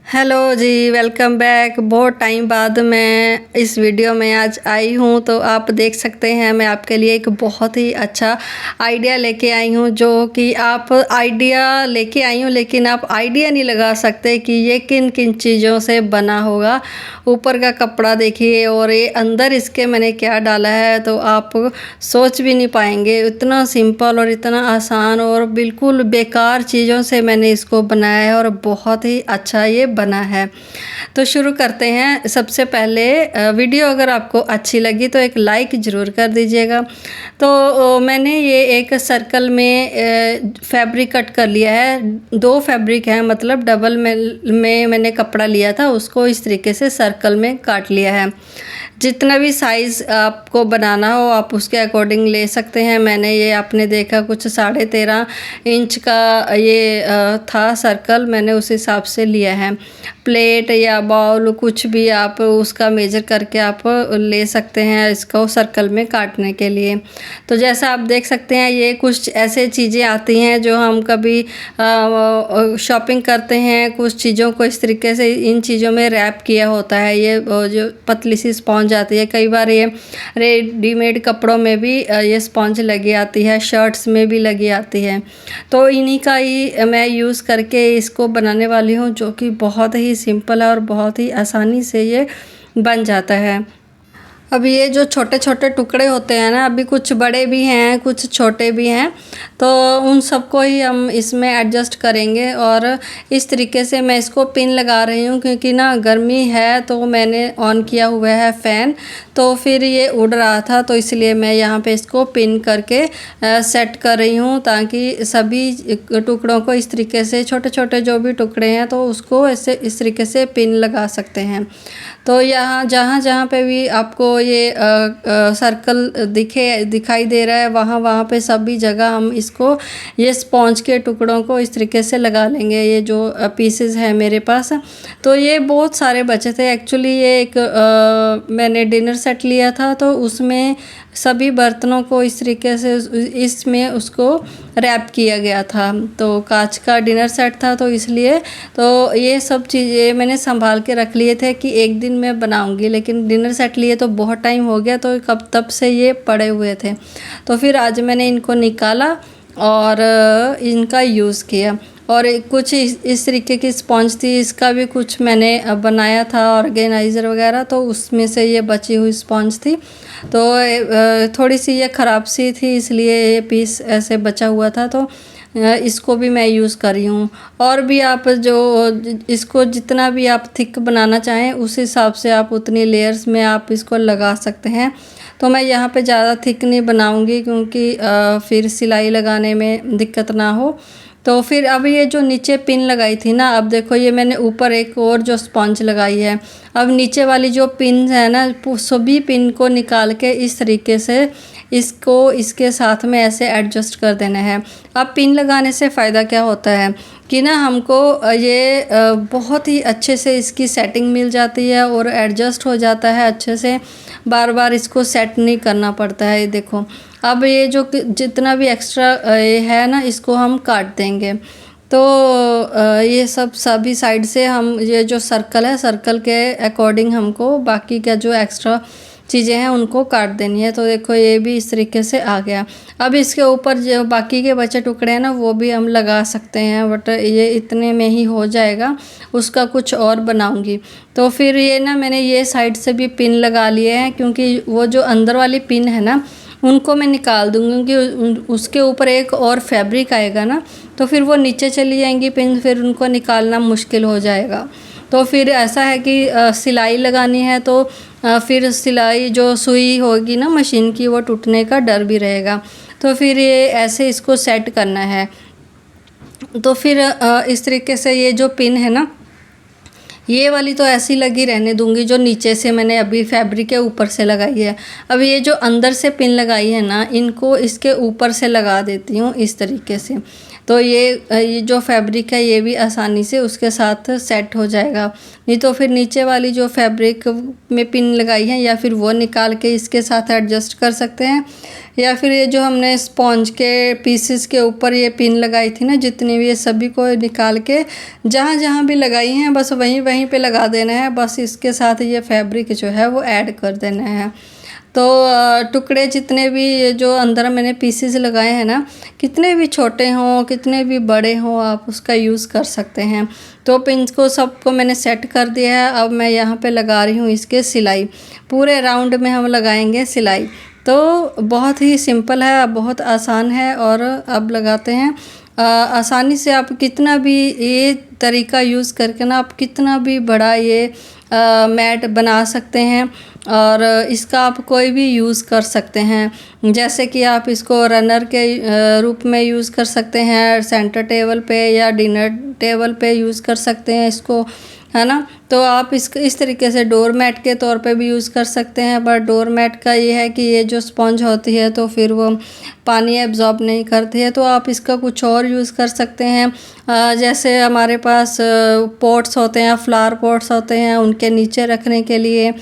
Hello जी, welcome back. बहुत time बाद मैं इस वीडियो में आज आई हूँ, तो आप देख सकते हैं मैं आपके लिए एक बहुत ही अच्छा आइडिया लेके आई हूँ। जो कि आप आइडिया लेके आई हूँ, लेकिन आप आइडिया नहीं लगा सकते कि ये किन किन चीज़ों से बना होगा। ऊपर का कपड़ा देखिए और ये अंदर इसके मैंने क्या डाला है, तो आप सोच भी नहीं पाएंगे। इतना सिंपल और इतना आसान और बिल्कुल बेकार चीज़ों से मैंने इसको बनाया है और बहुत ही अच्छा ये बना है। तो शुरू करते हैं। सबसे पहले वीडियो अगर आपको अच्छी लगी तो एक लाइक ज़रूर कर दीजिएगा। तो मैंने ये एक सर्कल में फैब्रिक कट कर लिया है। 2 फैब्रिक है, मतलब डबल में मैंने कपड़ा लिया था, उसको इस तरीके से सर्कल में काट लिया है। जितना भी साइज़ आपको बनाना हो आप उसके अकॉर्डिंग ले सकते हैं। मैंने ये आपने देखा कुछ 13.5 इंच का ये था सर्कल, मैंने उस हिसाब से लिया है। प्लेट या बाउल कुछ भी आप उसका मेजर करके आप ले सकते हैं इसको सर्कल में काटने के लिए। तो जैसा आप देख सकते हैं ये कुछ ऐसे चीज़ें आती हैं जो हम कभी शॉपिंग करते हैं, कुछ चीज़ों को इस तरीके से इन चीज़ों में रैप किया होता है। ये जो पतली सी स्पॉन्ज आती है, कई बार ये रेडीमेड कपड़ों में भी ये स्पॉन्ज लगी आती है, शर्ट्स में भी लगी आती है। तो इन्हीं का ही मैं यूज़ करके इसको बनाने वाली हूँ, जो कि बहुत ही सिंपल है और बहुत ही आसानी से ये बन जाता है। अब ये जो छोटे छोटे टुकड़े होते हैं ना, अभी कुछ बड़े भी हैं कुछ छोटे भी हैं, तो उन सबको ही हम इसमें एडजस्ट करेंगे। और इस तरीके से मैं इसको पिन लगा रही हूँ, क्योंकि ना गर्मी है तो मैंने ऑन किया हुआ है फ़ैन, तो फिर ये उड़ रहा था, तो इसलिए मैं यहाँ पे इसको पिन करके सेट कर रही हूँ, ताकि सभी टुकड़ों को इस तरीके से छोटे छोटे जो भी टुकड़े हैं तो उसको ऐसे इस तरीके से पिन लगा सकते हैं। तो यहाँ जहाँ जहाँ पे भी आपको ये सर्कल दिखाई दे रहा है, वहाँ वहाँ पे सभी जगह हम इसको ये स्पॉन्ज के टुकड़ों को इस तरीके से लगा लेंगे। ये जो पीसेस है मेरे पास, तो ये बहुत सारे बचे थे एक्चुअली। ये एक मैंने डिनर सेट लिया था, तो उसमें सभी बर्तनों को इस तरीके से इसमें उसको रैप किया गया था। तो कांच का डिनर सेट था, तो इसलिए तो ये सब चीज़ें मैंने संभाल के रख लिए थे कि एक दिन मैं बनाऊंगी, लेकिन डिनर सेट लिए तो बहुत टाइम हो गया, तो कब तब से ये पड़े हुए थे। तो फिर आज मैंने इनको निकाला और इनका यूज़ किया। और कुछ इस तरीके की स्पॉन्ज थी, इसका भी कुछ मैंने बनाया था ऑर्गेनाइज़र वगैरह, तो उसमें से ये बची हुई स्पॉन्ज थी। तो थोड़ी सी ये ख़राब सी थी, इसलिए ये पीस ऐसे बचा हुआ था, तो इसको भी मैं यूज़ कर रही हूँ। और भी आप जो इसको जितना भी आप थिक बनाना चाहें उस हिसाब से आप उतनी लेयर्स में आप इसको लगा सकते हैं। तो मैं यहाँ पे ज़्यादा थिक नहीं बनाऊँगी, क्योंकि फिर सिलाई लगाने में दिक्कत ना हो। तो फिर अब ये जो नीचे पिन लगाई थी ना, अब देखो ये मैंने ऊपर एक और जो स्पॉन्ज लगाई है। अब नीचे वाली जो पिन है ना, सभी पिन को निकाल के इस तरीके से इसको इसके साथ में ऐसे एडजस्ट कर देना है। अब पिन लगाने से फ़ायदा क्या होता है कि ना हमको ये बहुत ही अच्छे से इसकी सेटिंग मिल जाती है और एडजस्ट हो जाता है अच्छे से, बार बार इसको सेट नहीं करना पड़ता है। ये देखो, अब ये जो जितना भी एक्स्ट्रा है ना, इसको हम काट देंगे। तो ये सब सभी साइड से हम ये जो सर्कल है, सर्कल के अकॉर्डिंग हमको बाकी का जो एक्स्ट्रा चीज़ें हैं उनको काट देनी है। तो देखो ये भी इस तरीके से आ गया। अब इसके ऊपर जो बाकी के बचे टुकड़े हैं ना, वो भी हम लगा सकते हैं, बट ये इतने में ही हो जाएगा, उसका कुछ और बनाऊंगी। तो फिर ये ना मैंने ये साइड से भी पिन लगा लिए हैं, क्योंकि वो जो अंदर वाली पिन है ना उनको मैं निकाल दूँगी, क्योंकि उसके ऊपर एक और फैब्रिक आएगा ना, तो फिर वो नीचे चली जाएंगी पिन, फिर उनको निकालना मुश्किल हो जाएगा। तो फिर ऐसा है कि सिलाई लगानी है, तो फिर सिलाई जो सुई होगी ना मशीन की, वो टूटने का डर भी रहेगा। तो फिर ये ऐसे इसको सेट करना है। तो फिर इस तरीके से ये जो पिन है ना, ये वाली तो ऐसी लगी रहने दूंगी, जो नीचे से मैंने अभी फैब्रिक के ऊपर से लगाई है। अब ये जो अंदर से पिन लगाई है ना, इनको इसके ऊपर से लगा देती हूँ इस तरीके से, तो ये जो फैब्रिक है ये भी आसानी से उसके साथ सेट हो जाएगा। नहीं तो फिर नीचे वाली जो फैब्रिक में पिन लगाई है या फिर वो निकाल के इसके साथ एडजस्ट कर सकते हैं, या फिर ये जो हमने स्पॉन्ज के पीसेस के ऊपर ये पिन लगाई थी ना, जितनी भी, ये सभी को निकाल के जहाँ जहाँ भी लगाई हैं बस वहीं वहीं पे लगा देना है। बस इसके साथ ये फैब्रिक जो है वो ऐड कर देना है। तो टुकड़े जितने भी जो अंदर मैंने पीसेस लगाए हैं ना, कितने भी छोटे हों कितने भी बड़े हों, आप उसका यूज़ कर सकते हैं। तो पिंस को सबको मैंने सेट कर दिया है। अब मैं यहाँ पे लगा रही हूँ इसके सिलाई। पूरे राउंड में हम लगाएंगे सिलाई। तो बहुत ही सिंपल है, बहुत आसान है। और अब लगाते हैं आसानी से। आप कितना भी ये तरीका यूज़ करके ना आप कितना भी बड़ा ये मैट बना सकते हैं, और इसका आप कोई भी यूज़ कर सकते हैं। जैसे कि आप इसको रनर के रूप में यूज़ कर सकते हैं, सेंटर टेबल पे या डिनर टेबल पे यूज़ कर सकते हैं इसको, है ना। तो आप इस तरीके से डोर मैट के तौर पे भी यूज़ कर सकते हैं। बट डोर मैट का ये है कि ये जो स्पॉन्ज होती है तो फिर वो पानी एब्जॉर्ब नहीं करती है, तो आप इसका कुछ और यूज़ कर सकते हैं। जैसे हमारे पास पॉट्स होते हैं, फ्लावर पॉट्स होते हैं, उनके नीचे रखने के लिए,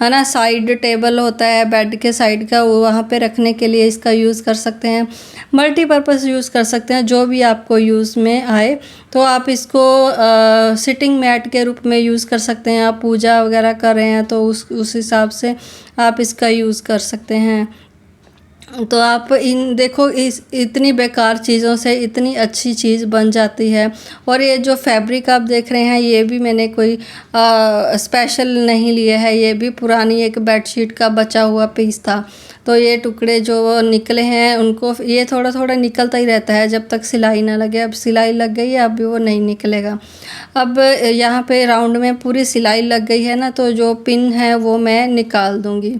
है ना। साइड टेबल होता है बेड के साइड का, वो वहाँ पे रखने के लिए इसका यूज़ कर सकते हैं। मल्टीपर्पज़ यूज़ कर सकते हैं, जो भी आपको यूज़ में आए। तो आप इसको सिटिंग मैट के रूप में यूज़ कर सकते हैं। आप पूजा वगैरह कर रहे हैं तो उस हिसाब से आप इसका यूज़ कर सकते हैं। तो आप देखो इस इतनी बेकार चीज़ों से इतनी अच्छी चीज़ बन जाती है। और ये जो फैब्रिक आप देख रहे हैं ये भी मैंने कोई स्पेशल नहीं लिया है, ये भी पुरानी एक बेडशीट का बचा हुआ पीस था। तो ये टुकड़े जो निकले हैं उनको, ये थोड़ा थोड़ा निकलता ही रहता है जब तक सिलाई ना लगे। अब सिलाई लग गई है, अब भी वो नहीं निकलेगा। अब यहाँ पे राउंड में पूरी सिलाई लग गई है ना, तो जो पिन है वो मैं निकाल दूँगी।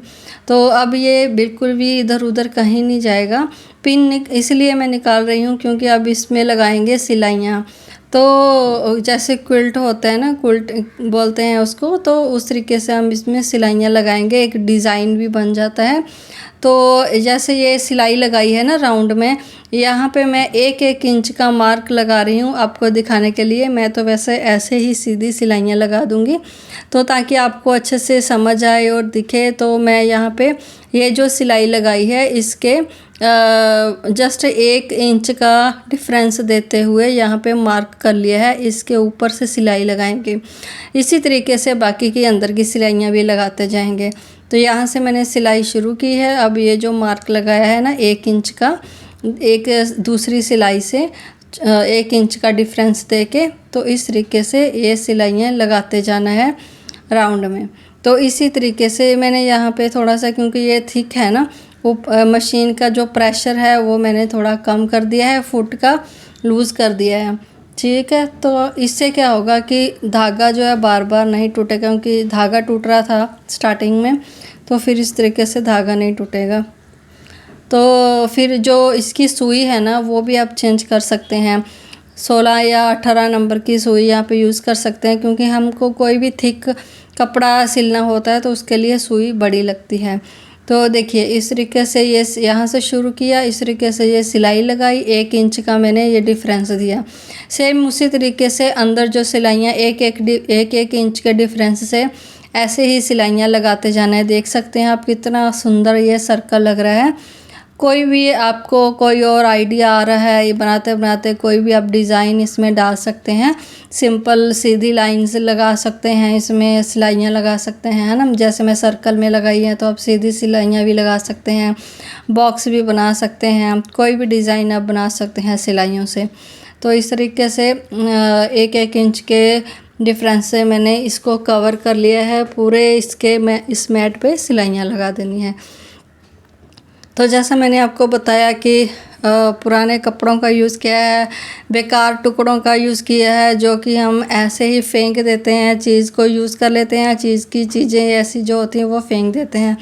तो अब ये बिल्कुल भी इधर उधर कहीं नहीं जाएगा। पिन इसलिए मैं निकाल रही हूँ क्योंकि अब इसमें लगाएंगे सिलाइयाँ। तो जैसे क्विल्ट होता है ना, क्विल्ट बोलते हैं उसको, तो उस तरीके से हम इसमें सिलाइयाँ लगाएंगे, एक डिज़ाइन भी बन जाता है। तो जैसे ये सिलाई लगाई है ना राउंड में, यहाँ पे मैं 1-1 इंच का मार्क लगा रही हूँ आपको दिखाने के लिए। मैं तो वैसे ऐसे ही सीधी सिलाइयाँ लगा दूँगी, तो ताकि आपको अच्छे से समझ आए और दिखे। तो मैं यहाँ पे ये जो सिलाई लगाई है इसके जस्ट 1 इंच का डिफरेंस देते हुए यहाँ पे मार्क कर लिया है। इसके ऊपर से सिलाई लगाएंगे। इसी तरीके से बाकी की अंदर की सिलाइयाँ भी लगाते जाएंगे। तो यहाँ से मैंने सिलाई शुरू की है। अब ये जो मार्क लगाया है ना 1 इंच का, एक दूसरी सिलाई से 1 इंच का डिफरेंस देके, तो इस तरीके से ये सिलाइयाँ लगाते जाना है राउंड में। तो इसी तरीके से मैंने यहाँ पे थोड़ा सा, क्योंकि ये थिक है ना, वो मशीन का जो प्रेशर है वो मैंने थोड़ा कम कर दिया है, फुट का लूज़ कर दिया है। ठीक है, तो इससे क्या होगा कि धागा जो है बार बार नहीं टूटेगा, क्योंकि धागा टूट रहा था स्टार्टिंग में, तो फिर इस तरीके से धागा नहीं टूटेगा। तो फिर जो इसकी सुई है ना वो भी आप चेंज कर सकते हैं। 16 या 18 नंबर की सुई यहाँ पे यूज़ कर सकते हैं, क्योंकि हमको कोई भी थिक कपड़ा सिलना होता है तो उसके लिए सुई बड़ी लगती है। तो देखिए इस तरीके से ये यहाँ से शुरू किया, इस तरीके से ये सिलाई लगाई, 1 इंच का मैंने ये डिफरेंस दिया। सेम उसी तरीके से अंदर जो सिलाइयाँ एक इंच के डिफरेंस से ऐसे ही सिलाइयाँ लगाते जाना है। देख सकते हैं आप कितना सुंदर ये सर्कल लग रहा है। कोई भी आपको कोई और आइडिया आ रहा है, ये बनाते बनाते कोई भी आप डिज़ाइन इसमें डाल सकते हैं। सिंपल सीधी लाइंस लगा सकते हैं, इसमें सिलाइयाँ लगा सकते हैं, है ना। जैसे मैं सर्कल में लगाई है तो आप सीधी सिलाइयाँ भी लगा सकते हैं, बॉक्स भी बना सकते हैं, कोई भी डिज़ाइन आप बना सकते हैं सिलाइयों से। तो इस तरीके से 1-1 इंच के डिफरेंस से मैंने इसको कवर कर लिया है पूरे। इस मैट पे सिलाइयाँ लगा देनी है। तो जैसा मैंने आपको बताया कि पुराने कपड़ों का यूज़ किया है, बेकार टुकड़ों का यूज़ किया है, जो कि हम ऐसे ही फेंक देते हैं, चीज़ को यूज़ कर लेते हैं, चीज़ें ऐसी जो होती हैं वो फेंक देते हैं।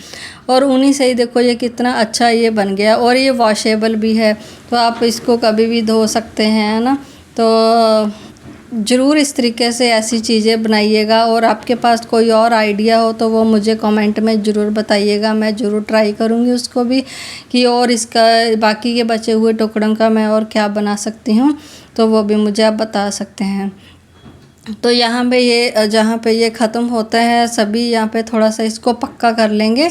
और उन्हीं से ही देखो ये कितना अच्छा ये बन गया, और ये वॉशेबल भी है, तो आप इसको कभी भी धो सकते हैं, है ना। तो ज़रूर इस तरीके से ऐसी चीज़ें बनाइएगा। और आपके पास कोई और आइडिया हो तो वो मुझे कमेंट में ज़रूर बताइएगा, मैं ज़रूर ट्राई करूँगी उसको भी कि और इसका बाकी के बचे हुए टुकड़ों का मैं और क्या बना सकती हूँ, तो वो भी मुझे आप बता सकते हैं। तो यहाँ पे ये जहाँ पे ये ख़त्म होता है सभी, यहाँ पे थोड़ा सा इसको पक्का कर लेंगे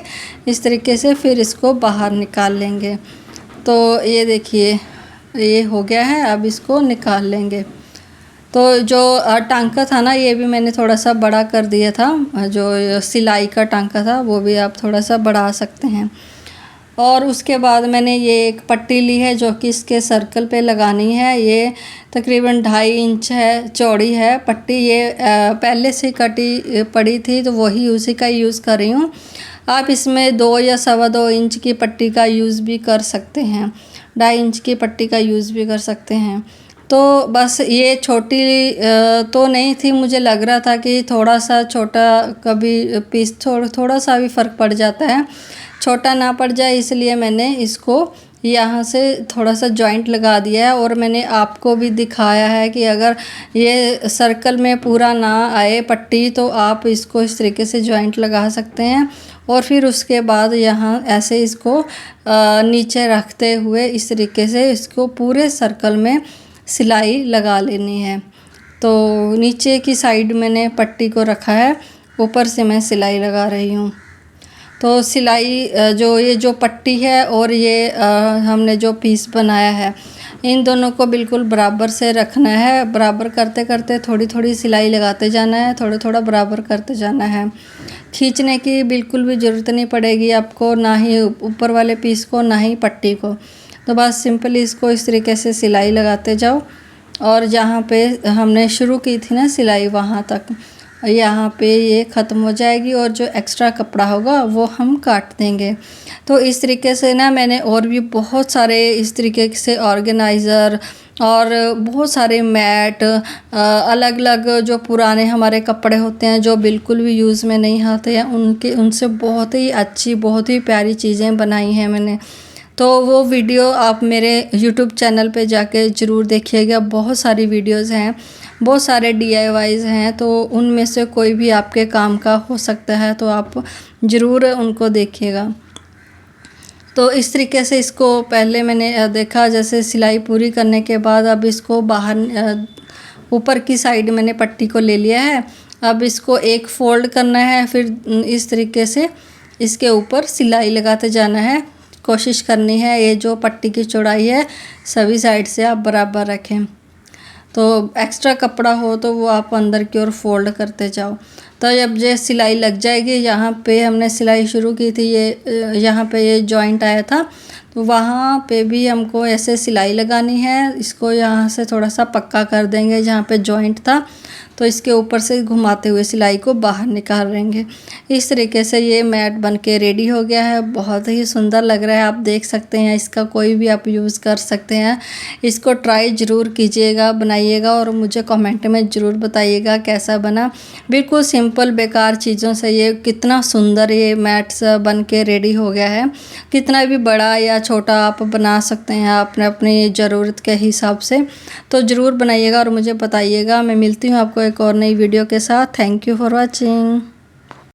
इस तरीके से, फिर इसको बाहर निकाल लेंगे। तो ये देखिए ये हो गया है, अब इसको निकाल लेंगे। तो जो टांका था ना, ये भी मैंने थोड़ा सा बड़ा कर दिया था, जो सिलाई का टांका था वो भी आप थोड़ा सा बढ़ा सकते हैं। और उसके बाद मैंने ये एक पट्टी ली है जो कि इसके सर्कल पे लगानी है। ये तकरीबन 2.5 इंच है चौड़ी है पट्टी। ये पहले से कटी पड़ी थी तो वही उसी का यूज़ कर रही हूँ। आप इसमें 2 या 2.25 इंच की पट्टी का यूज़ भी कर सकते हैं, 2.5 इंच की पट्टी का यूज़ भी कर सकते हैं। तो बस ये छोटी तो नहीं थी, मुझे लग रहा था कि थोड़ा सा छोटा कभी पीस थोड़ा सा भी फ़र्क पड़ जाता है, छोटा ना पड़ जाए, इसलिए मैंने इसको यहाँ से थोड़ा सा जॉइंट लगा दिया है। और मैंने आपको भी दिखाया है कि अगर ये सर्कल में पूरा ना आए पट्टी तो आप इसको इस तरीके से जॉइंट लगा सकते हैं। और फिर उसके बाद यहाँ ऐसे इसको नीचे रखते हुए इस तरीके से इसको पूरे सर्कल में सिलाई लगा लेनी है। तो नीचे की साइड मैंने पट्टी को रखा है, ऊपर से मैं सिलाई लगा रही हूँ। तो सिलाई ये जो पट्टी है और ये हमने जो पीस बनाया है, इन दोनों को बिल्कुल बराबर से रखना है। बराबर करते करते थोड़ी थोड़ी सिलाई लगाते जाना है, थोड़ा थोड़ा बराबर करते जाना है। खींचने की बिल्कुल भी ज़रूरत नहीं पड़ेगी आपको, ना ही ऊपर वाले पीस को ना ही पट्टी को। तो बस सिंपली इसको इस तरीके से सिलाई लगाते जाओ और जहाँ पे हमने शुरू की थी ना सिलाई वहाँ तक, यहाँ पे ये ख़त्म हो जाएगी और जो एक्स्ट्रा कपड़ा होगा वो हम काट देंगे। तो इस तरीके से ना मैंने और भी बहुत सारे इस तरीके से ऑर्गेनाइज़र और बहुत सारे मैट, अलग अलग जो पुराने हमारे कपड़े होते हैं जो बिल्कुल भी यूज़ में नहीं आते हैं, उनसे बहुत ही अच्छी बहुत ही प्यारी चीज़ें बनाई हैं मैंने। तो वो वीडियो आप मेरे YouTube चैनल पे जाके ज़रूर देखिएगा। बहुत सारी वीडियोज़ हैं, बहुत सारे DIYs हैं, तो उनमें से कोई भी आपके काम का हो सकता है, तो आप ज़रूर उनको देखिएगा। तो इस तरीके से इसको पहले मैंने देखा, जैसे सिलाई पूरी करने के बाद अब इसको बाहर ऊपर की साइड मैंने पट्टी को ले लिया है। अब इसको एक फ़ोल्ड करना है, फिर इस तरीके से इसके ऊपर सिलाई लगाते जाना है। कोशिश करनी है ये जो पट्टी की चौड़ाई है सभी साइड से आप बराबर रखें। तो एक्स्ट्रा कपड़ा हो तो वो आप अंदर की ओर फोल्ड करते जाओ। तो जब ये सिलाई लग जाएगी, यहाँ पे हमने सिलाई शुरू की थी, ये यहाँ पे ये जॉइंट आया था, तो वहाँ पे भी हमको ऐसे सिलाई लगानी है। इसको यहाँ से थोड़ा सा पक्का कर देंगे जहाँ पे जॉइंट था, तो इसके ऊपर से घुमाते हुए सिलाई को बाहर निकाल लेंगे। इस तरीके से ये मैट बनके रेडी हो गया है। बहुत ही सुंदर लग रहा है, आप देख सकते हैं। इसका कोई भी आप यूज़ कर सकते हैं। इसको ट्राई ज़रूर कीजिएगा, बनाइएगा और मुझे कमेंट में ज़रूर बताइएगा कैसा बना। बिल्कुल सिंपल बेकार चीज़ों से ये कितना सुंदर ये मैट्स बन के रेडी हो गया है। कितना भी बड़ा या छोटा आप बना सकते हैं अपने अपनी ज़रूरत के हिसाब से। तो ज़रूर बनाइएगा और मुझे बताइएगा। मैं मिलती हूँ आपको एक और नई वीडियो के साथ। Thank you for watching.